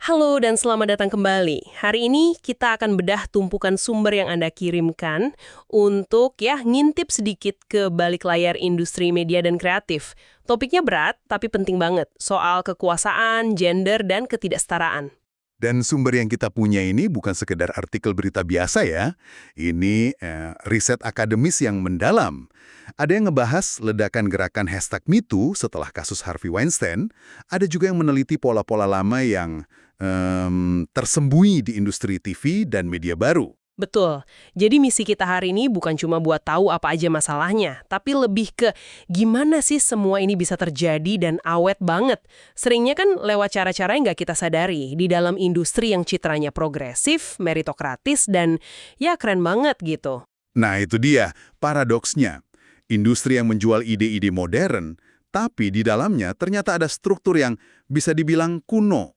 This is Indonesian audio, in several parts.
Halo dan selamat datang kembali. Hari ini kita akan bedah tumpukan sumber yang Anda kirimkan untuk ngintip sedikit ke balik layar industri media dan kreatif. Topiknya berat tapi penting banget, soal kekuasaan, gender, dan ketidaksetaraan. Dan sumber yang kita punya ini bukan sekedar artikel berita biasa ya. Ini riset akademis yang mendalam. Ada yang ngebahas ledakan gerakan #MeToo setelah kasus Harvey Weinstein. Ada juga yang meneliti pola-pola lama yang tersembunyi di industri TV dan media baru. Betul. Jadi misi kita hari ini bukan cuma buat tahu apa aja masalahnya, tapi lebih ke gimana sih semua ini bisa terjadi dan awet banget. Seringnya kan lewat cara-cara yang nggak kita sadari di dalam industri yang citranya progresif, meritokratis, dan keren banget gitu. Nah itu dia, paradoksnya. Industri yang menjual ide-ide modern, tapi di dalamnya ternyata ada struktur yang bisa dibilang kuno.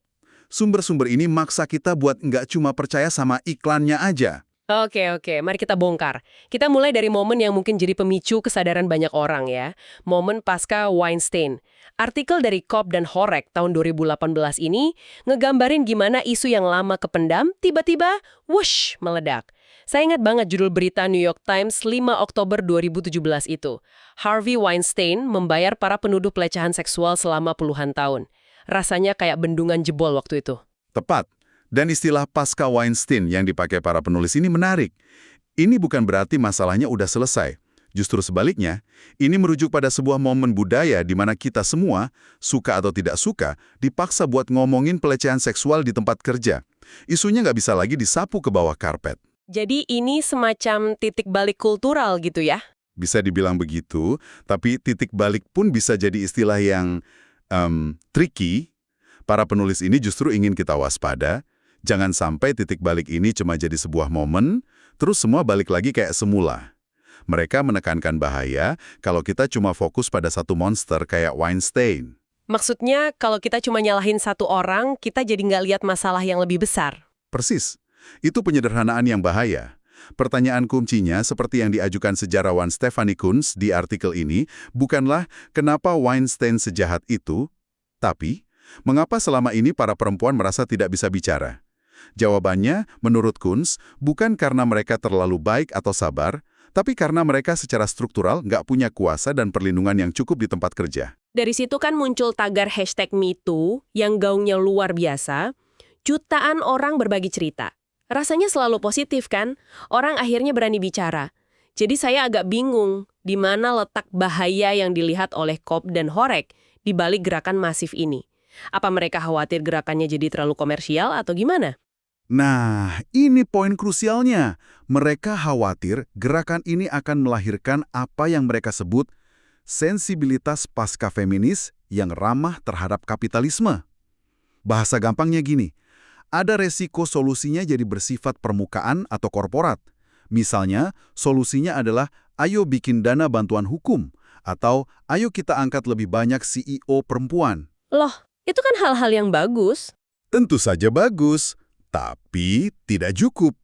Sumber-sumber ini maksa kita buat nggak cuma percaya sama iklannya aja. Oke, mari kita bongkar. Kita mulai dari momen yang mungkin jadi pemicu kesadaran banyak orang ya. Momen pasca Weinstein. Artikel dari Kopp dan Horek tahun 2018 ini ngegambarin gimana isu yang lama kependam tiba-tiba wush meledak. Saya ingat banget judul berita New York Times 5 Oktober 2017 itu. Harvey Weinstein membayar para penuduh pelecehan seksual selama puluhan tahun. Rasanya kayak bendungan jebol waktu itu. Tepat. Dan istilah pasca Weinstein yang dipakai para penulis ini menarik. Ini bukan berarti masalahnya udah selesai. Justru sebaliknya, ini merujuk pada sebuah momen budaya di mana kita semua, suka atau tidak suka, dipaksa buat ngomongin pelecehan seksual di tempat kerja. Isunya nggak bisa lagi disapu ke bawah karpet. Jadi ini semacam titik balik kultural gitu ya? Bisa dibilang begitu, tapi titik balik pun bisa jadi istilah yang tricky. Para penulis ini justru ingin kita waspada. Jangan sampai titik balik ini cuma jadi sebuah momen, terus semua balik lagi kayak semula. Mereka menekankan bahaya kalau kita cuma fokus pada satu monster kayak Weinstein. Maksudnya kalau kita cuma nyalahin satu orang, kita jadi nggak lihat masalah yang lebih besar. Persis. Itu penyederhanaan yang bahaya. Pertanyaan kuncinya seperti yang diajukan sejarawan Stephanie Kunz di artikel ini, bukanlah kenapa Weinstein sejahat itu, tapi mengapa selama ini para perempuan merasa tidak bisa bicara. Jawabannya, menurut Kunz, bukan karena mereka terlalu baik atau sabar, tapi karena mereka secara struktural nggak punya kuasa dan perlindungan yang cukup di tempat kerja. Dari situ kan muncul tagar #MeToo yang gaungnya luar biasa. Jutaan orang berbagi cerita. Rasanya selalu positif kan? Orang akhirnya berani bicara. Jadi saya agak bingung di mana letak bahaya yang dilihat oleh Kopp dan Horek di balik gerakan masif ini. Apa mereka khawatir gerakannya jadi terlalu komersial atau gimana? Nah, ini poin krusialnya. Mereka khawatir gerakan ini akan melahirkan apa yang mereka sebut sensibilitas pasca feminis yang ramah terhadap kapitalisme. Bahasa gampangnya gini, ada resiko solusinya jadi bersifat permukaan atau korporat. Misalnya, solusinya adalah ayo bikin dana bantuan hukum, atau ayo kita angkat lebih banyak CEO perempuan. Loh, itu kan hal-hal yang bagus. Tentu saja bagus. Tapi tidak cukup.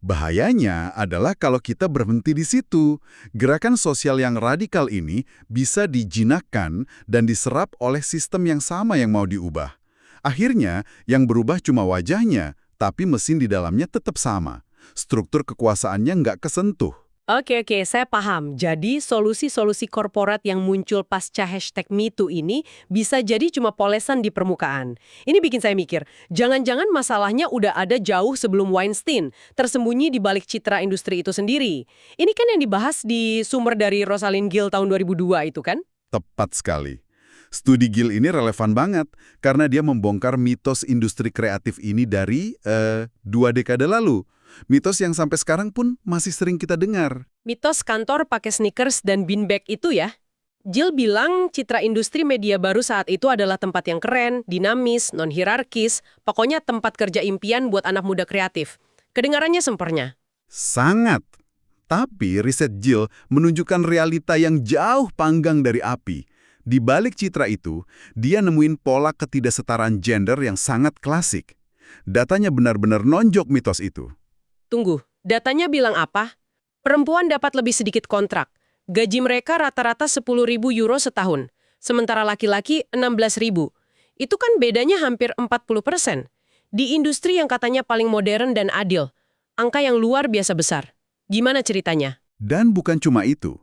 Bahayanya adalah kalau kita berhenti di situ. Gerakan sosial yang radikal ini bisa dijinakkan dan diserap oleh sistem yang sama yang mau diubah. Akhirnya, yang berubah cuma wajahnya, tapi mesin di dalamnya tetap sama. Struktur kekuasaannya nggak kesentuh. Oke, saya paham. Jadi solusi-solusi korporat yang muncul pasca #MeToo ini bisa jadi cuma polesan di permukaan. Ini bikin saya mikir, jangan-jangan masalahnya udah ada jauh sebelum Weinstein, tersembunyi di balik citra industri itu sendiri. Ini kan yang dibahas di sumber dari Rosalind Gill tahun 2002 itu kan? Tepat sekali. Studi Gill ini relevan banget karena dia membongkar mitos industri kreatif ini dari 2 dekade lalu. Mitos yang sampai sekarang pun masih sering kita dengar. Mitos kantor pakai sneakers dan beanbag itu ya? Jill bilang citra industri media baru saat itu adalah tempat yang keren, dinamis, non-hierarkis, pokoknya tempat kerja impian buat anak muda kreatif. Kedengarannya sempurna. Sangat. Tapi riset Jill menunjukkan realita yang jauh panggang dari api. Di balik citra itu, dia nemuin pola ketidaksetaraan gender yang sangat klasik. Datanya benar-benar nonjok mitos itu. Tunggu, datanya bilang apa? Perempuan dapat lebih sedikit kontrak. Gaji mereka rata-rata 10.000 euro setahun. Sementara laki-laki 16.000. Itu kan bedanya hampir 40%. Di industri yang katanya paling modern dan adil, angka yang luar biasa besar. Gimana ceritanya? Dan bukan cuma itu.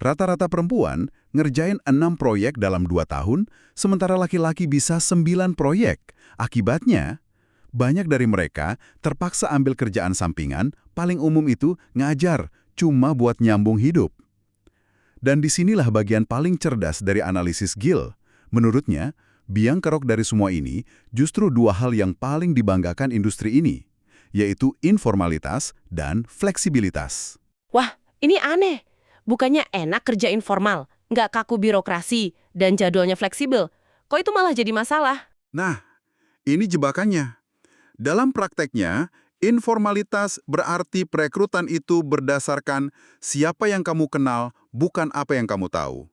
Rata-rata perempuan ngerjain 6 proyek dalam 2 tahun, sementara laki-laki bisa 9 proyek. Akibatnya, banyak dari mereka terpaksa ambil kerjaan sampingan, paling umum itu ngajar, cuma buat nyambung hidup. Dan disinilah bagian paling cerdas dari analisis Gill. Menurutnya, biang kerok dari semua ini justru dua hal yang paling dibanggakan industri ini, yaitu informalitas dan fleksibilitas. Wah, ini aneh. Bukannya enak kerja informal, nggak kaku birokrasi, dan jadwalnya fleksibel. Kok itu malah jadi masalah? Nah, ini jebakannya. Dalam prakteknya, informalitas berarti perekrutan itu berdasarkan siapa yang kamu kenal, bukan apa yang kamu tahu.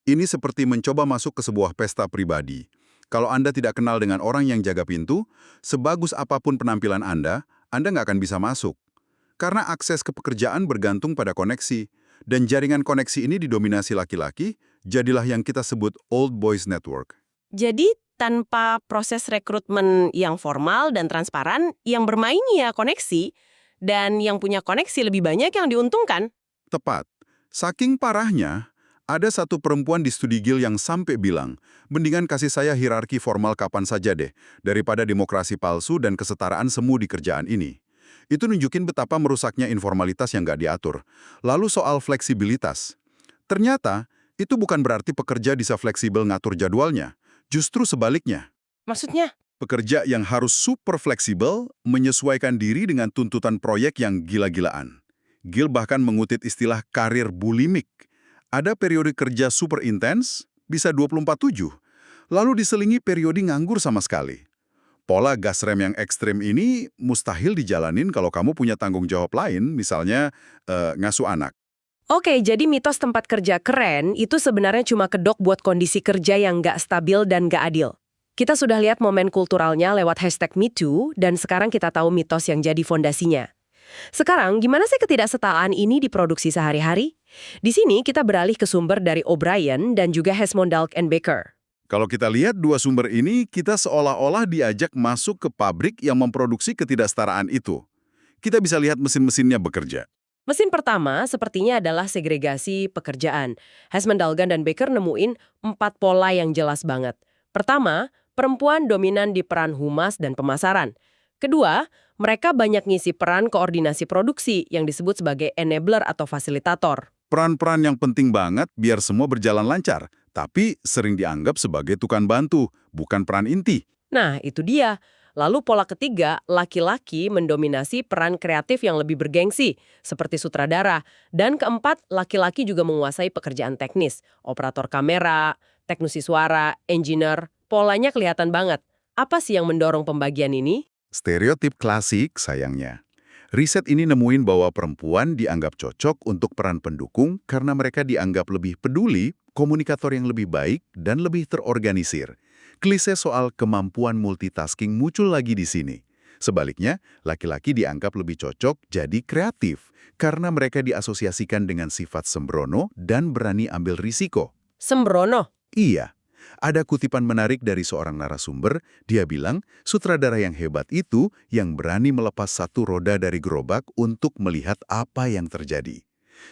Ini seperti mencoba masuk ke sebuah pesta pribadi. Kalau Anda tidak kenal dengan orang yang jaga pintu, sebagus apapun penampilan Anda nggak akan bisa masuk. Karena akses ke pekerjaan bergantung pada koneksi, dan jaringan koneksi ini didominasi laki-laki, jadilah yang kita sebut Old Boys Network. Jadi, tanpa proses rekrutmen yang formal dan transparan, yang bermain ya koneksi, dan yang punya koneksi lebih banyak yang diuntungkan. Tepat. Saking parahnya, ada satu perempuan di studi Gill yang sampai bilang, mendingan kasih saya hierarki formal kapan saja deh, daripada demokrasi palsu dan kesetaraan semu di kerjaan ini. Itu nunjukin betapa merusaknya informalitas yang nggak diatur. Lalu soal fleksibilitas. Ternyata, itu bukan berarti pekerja bisa fleksibel ngatur jadwalnya. Justru sebaliknya. Maksudnya? Pekerja yang harus super fleksibel menyesuaikan diri dengan tuntutan proyek yang gila-gilaan. Gill bahkan mengutip istilah karir bulimik. Ada periode kerja super intens, bisa 24/7, lalu diselingi periode nganggur sama sekali. Pola gas rem yang ekstrim ini mustahil dijalanin kalau kamu punya tanggung jawab lain, misalnya ngasuh anak. Oke, jadi mitos tempat kerja keren itu sebenarnya cuma kedok buat kondisi kerja yang nggak stabil dan nggak adil. Kita sudah lihat momen kulturalnya lewat #MeToo, dan sekarang kita tahu mitos yang jadi fondasinya. Sekarang, gimana sih ketidaksetaraan ini diproduksi sehari-hari? Di sini kita beralih ke sumber dari O'Brien dan juga Hesmondhalgh and Baker. Kalau kita lihat dua sumber ini, kita seolah-olah diajak masuk ke pabrik yang memproduksi ketidaksetaraan itu. Kita bisa lihat mesin-mesinnya bekerja. Mesin pertama sepertinya adalah segregasi pekerjaan. Hesmondhalgh dan Baker nemuin 4 pola yang jelas banget. Pertama, perempuan dominan di peran humas dan pemasaran. Kedua, mereka banyak ngisi peran koordinasi produksi yang disebut sebagai enabler atau fasilitator. Peran-peran yang penting banget biar semua berjalan lancar, tapi sering dianggap sebagai tukang bantu, bukan peran inti. Nah, itu dia. Lalu pola ketiga, laki-laki mendominasi peran kreatif yang lebih bergengsi, seperti sutradara. Dan keempat, laki-laki juga menguasai pekerjaan teknis, operator kamera, teknisi suara, engineer. Polanya kelihatan banget. Apa sih yang mendorong pembagian ini? Stereotip klasik, sayangnya. Riset ini nemuin bahwa perempuan dianggap cocok untuk peran pendukung karena mereka dianggap lebih peduli, komunikator yang lebih baik, dan lebih terorganisir. Klise soal kemampuan multitasking muncul lagi di sini. Sebaliknya, laki-laki dianggap lebih cocok jadi kreatif karena mereka diasosiasikan dengan sifat sembrono dan berani ambil risiko. Sembrono. Iya. Ada kutipan menarik dari seorang narasumber, dia bilang, sutradara yang hebat itu yang berani melepas satu roda dari gerobak untuk melihat apa yang terjadi.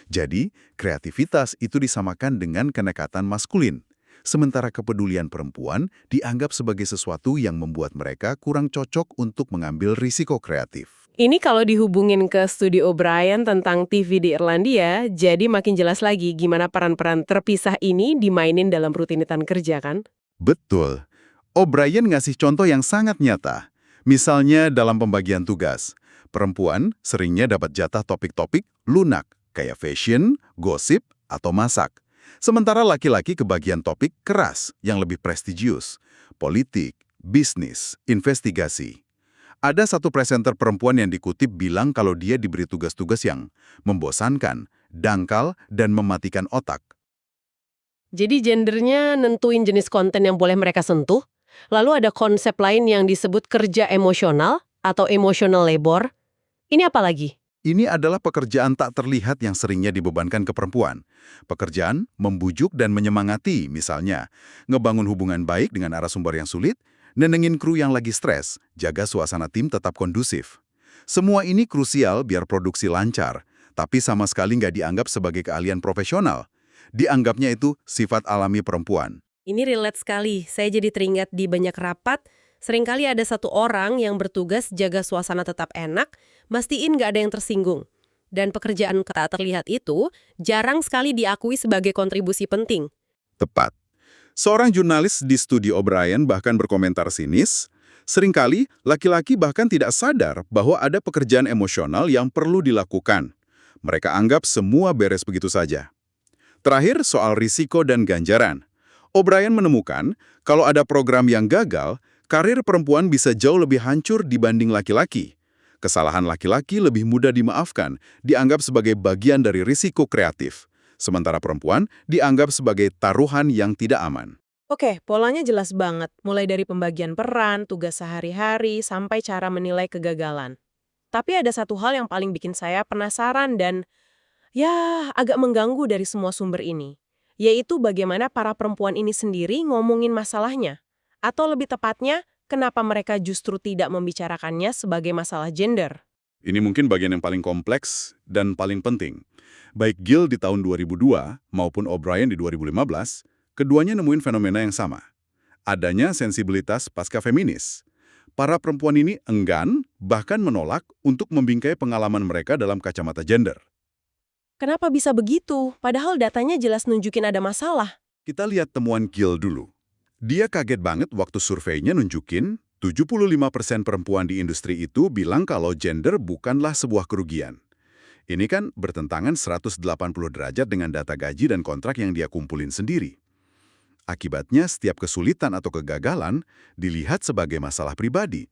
Jadi, kreativitas itu disamakan dengan kenekatan maskulin. Sementara kepedulian perempuan dianggap sebagai sesuatu yang membuat mereka kurang cocok untuk mengambil risiko kreatif. Ini kalau dihubungin ke studi O'Brien tentang TV di Irlandia, jadi makin jelas lagi gimana peran-peran terpisah ini dimainin dalam rutinitas kerja kan? Betul. O'Brien ngasih contoh yang sangat nyata. Misalnya dalam pembagian tugas, perempuan seringnya dapat jatah topik-topik lunak, kayak fashion, gosip, atau masak. Sementara laki-laki kebagian topik keras yang lebih prestigius, politik, bisnis, investigasi. Ada satu presenter perempuan yang dikutip bilang kalau dia diberi tugas-tugas yang membosankan, dangkal, dan mematikan otak. Jadi gendernya nentuin jenis konten yang boleh mereka sentuh. Lalu ada konsep lain yang disebut kerja emosional atau emotional labor. Ini apa lagi? Ini adalah pekerjaan tak terlihat yang seringnya dibebankan ke perempuan. Pekerjaan membujuk dan menyemangati, misalnya, ngebangun hubungan baik dengan narasumber yang sulit, nenengin kru yang lagi stres, jaga suasana tim tetap kondusif. Semua ini krusial biar produksi lancar, tapi sama sekali nggak dianggap sebagai keahlian profesional. Dianggapnya itu sifat alami perempuan. Ini relate sekali. Saya jadi teringat di banyak rapat, seringkali ada satu orang yang bertugas jaga suasana tetap enak, mastiin nggak ada yang tersinggung. Dan pekerjaan tak terlihat itu jarang sekali diakui sebagai kontribusi penting. Tepat. Seorang jurnalis di studi O'Brien bahkan berkomentar sinis, seringkali laki-laki bahkan tidak sadar bahwa ada pekerjaan emosional yang perlu dilakukan. Mereka anggap semua beres begitu saja. Terakhir, soal risiko dan ganjaran. O'Brien menemukan, kalau ada program yang gagal, karir perempuan bisa jauh lebih hancur dibanding laki-laki. Kesalahan laki-laki lebih mudah dimaafkan, dianggap sebagai bagian dari risiko kreatif. Sementara perempuan dianggap sebagai taruhan yang tidak aman. Oke, polanya jelas banget. Mulai dari pembagian peran, tugas sehari-hari, sampai cara menilai kegagalan. Tapi ada satu hal yang paling bikin saya penasaran dan agak mengganggu dari semua sumber ini. Yaitu bagaimana para perempuan ini sendiri ngomongin masalahnya. Atau lebih tepatnya, kenapa mereka justru tidak membicarakannya sebagai masalah gender. Ini mungkin bagian yang paling kompleks dan paling penting. Baik Gill di tahun 2002 maupun O'Brien di 2015, keduanya nemuin fenomena yang sama. Adanya sensibilitas pasca feminis. Para perempuan ini enggan, bahkan menolak untuk membingkai pengalaman mereka dalam kacamata gender. Kenapa bisa begitu? Padahal datanya jelas nunjukin ada masalah. Kita lihat temuan Gill dulu. Dia kaget banget waktu surveinya nunjukin 75% perempuan di industri itu bilang kalau gender bukanlah sebuah kerugian. Ini kan bertentangan 180 derajat dengan data gaji dan kontrak yang dia kumpulin sendiri. Akibatnya, setiap kesulitan atau kegagalan dilihat sebagai masalah pribadi.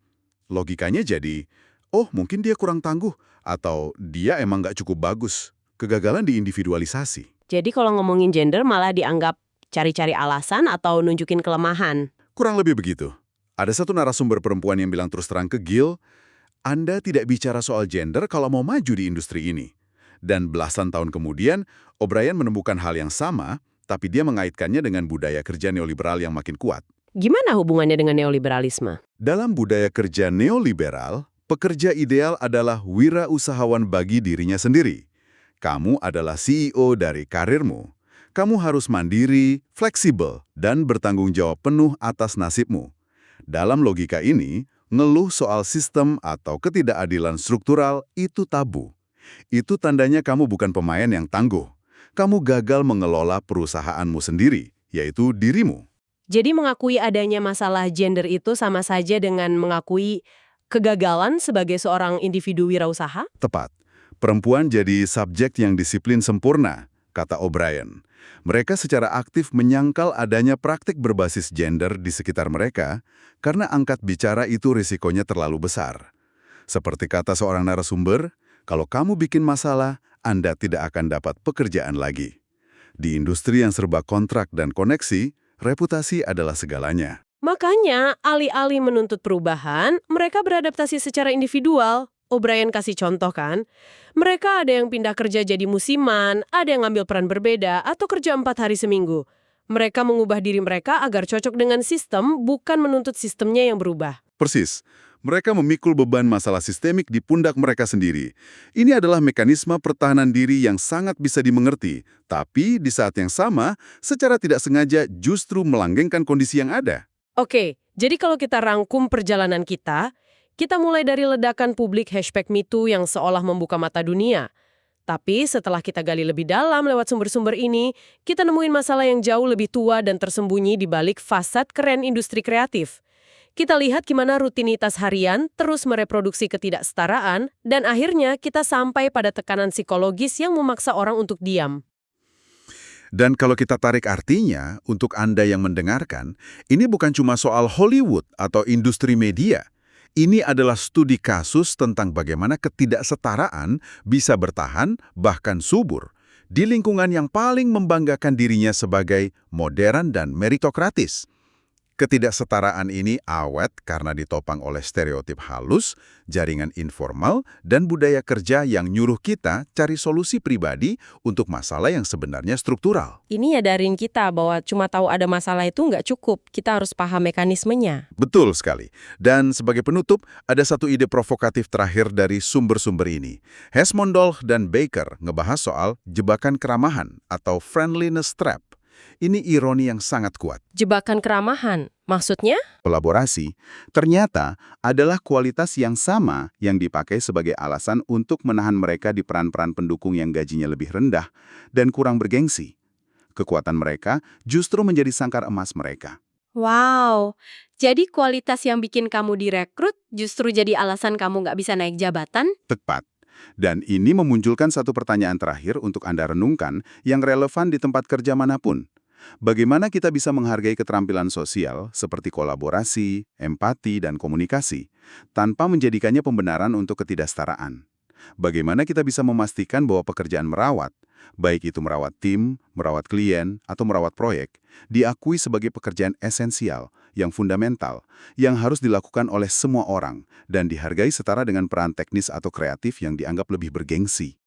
Logikanya jadi, oh mungkin dia kurang tangguh, atau dia emang nggak cukup bagus. Kegagalan diindividualisasi. Jadi kalau ngomongin gender malah dianggap cari-cari alasan atau nunjukin kelemahan. Kurang lebih begitu. Ada satu narasumber perempuan yang bilang terus terang ke Gill, Anda tidak bicara soal gender kalau mau maju di industri ini. Dan belasan tahun kemudian, O'Brien menemukan hal yang sama, tapi dia mengaitkannya dengan budaya kerja neoliberal yang makin kuat. Gimana hubungannya dengan neoliberalisme? Dalam budaya kerja neoliberal, pekerja ideal adalah wirausahawan bagi dirinya sendiri. Kamu adalah CEO dari karirmu. Kamu harus mandiri, fleksibel, dan bertanggung jawab penuh atas nasibmu. Dalam logika ini, ngeluh soal sistem atau ketidakadilan struktural itu tabu. Itu tandanya kamu bukan pemain yang tangguh. Kamu gagal mengelola perusahaanmu sendiri, yaitu dirimu. Jadi mengakui adanya masalah gender itu sama saja dengan mengakui kegagalan sebagai seorang individu wirausaha? Tepat. Perempuan jadi subjek yang disiplin sempurna, kata O'Brien. Mereka secara aktif menyangkal adanya praktik berbasis gender di sekitar mereka karena angkat bicara itu risikonya terlalu besar. Seperti kata seorang narasumber, kalau kamu bikin masalah, Anda tidak akan dapat pekerjaan lagi. Di industri yang serba kontrak dan koneksi, reputasi adalah segalanya. Makanya, alih-alih menuntut perubahan, mereka beradaptasi secara individual. O'Brien kasih contoh kan, mereka ada yang pindah kerja jadi musiman, ada yang ngambil peran berbeda, atau kerja 4 hari seminggu. Mereka mengubah diri mereka agar cocok dengan sistem, bukan menuntut sistemnya yang berubah. Persis. Mereka memikul beban masalah sistemik di pundak mereka sendiri. Ini adalah mekanisme pertahanan diri yang sangat bisa dimengerti, tapi di saat yang sama, secara tidak sengaja justru melanggengkan kondisi yang ada. Oke, jadi kalau kita rangkum perjalanan kita mulai dari ledakan publik #MeToo yang seolah membuka mata dunia. Tapi setelah kita gali lebih dalam lewat sumber-sumber ini, kita nemuin masalah yang jauh lebih tua dan tersembunyi di balik fasad keren industri kreatif. Kita lihat gimana rutinitas harian terus mereproduksi ketidaksetaraan, dan akhirnya kita sampai pada tekanan psikologis yang memaksa orang untuk diam. Dan kalau kita tarik artinya, untuk Anda yang mendengarkan, ini bukan cuma soal Hollywood atau industri media. Ini adalah studi kasus tentang bagaimana ketidaksetaraan bisa bertahan, bahkan subur, di lingkungan yang paling membanggakan dirinya sebagai modern dan meritokratis. Ketidaksetaraan ini awet karena ditopang oleh stereotip halus, jaringan informal, dan budaya kerja yang nyuruh kita cari solusi pribadi untuk masalah yang sebenarnya struktural. Ini nyadarin kita bahwa cuma tahu ada masalah itu nggak cukup, kita harus paham mekanismenya. Betul sekali. Dan sebagai penutup, ada satu ide provokatif terakhir dari sumber-sumber ini. Hesmondolf dan Baker ngebahas soal jebakan keramahan atau friendliness trap. Ini ironi yang sangat kuat. Jebakan keramahan, maksudnya? Kolaborasi ternyata adalah kualitas yang sama yang dipakai sebagai alasan untuk menahan mereka di peran-peran pendukung yang gajinya lebih rendah dan kurang bergengsi. Kekuatan mereka justru menjadi sangkar emas mereka. Wow, jadi kualitas yang bikin kamu direkrut justru jadi alasan kamu nggak bisa naik jabatan? Tepat. Dan ini memunculkan satu pertanyaan terakhir untuk Anda renungkan yang relevan di tempat kerja manapun. Bagaimana kita bisa menghargai keterampilan sosial seperti kolaborasi, empati, dan komunikasi, tanpa menjadikannya pembenaran untuk ketidaksetaraan? Bagaimana kita bisa memastikan bahwa pekerjaan merawat, baik itu merawat tim, merawat klien, atau merawat proyek, diakui sebagai pekerjaan esensial, yang fundamental, yang harus dilakukan oleh semua orang, dan dihargai setara dengan peran teknis atau kreatif yang dianggap lebih bergengsi.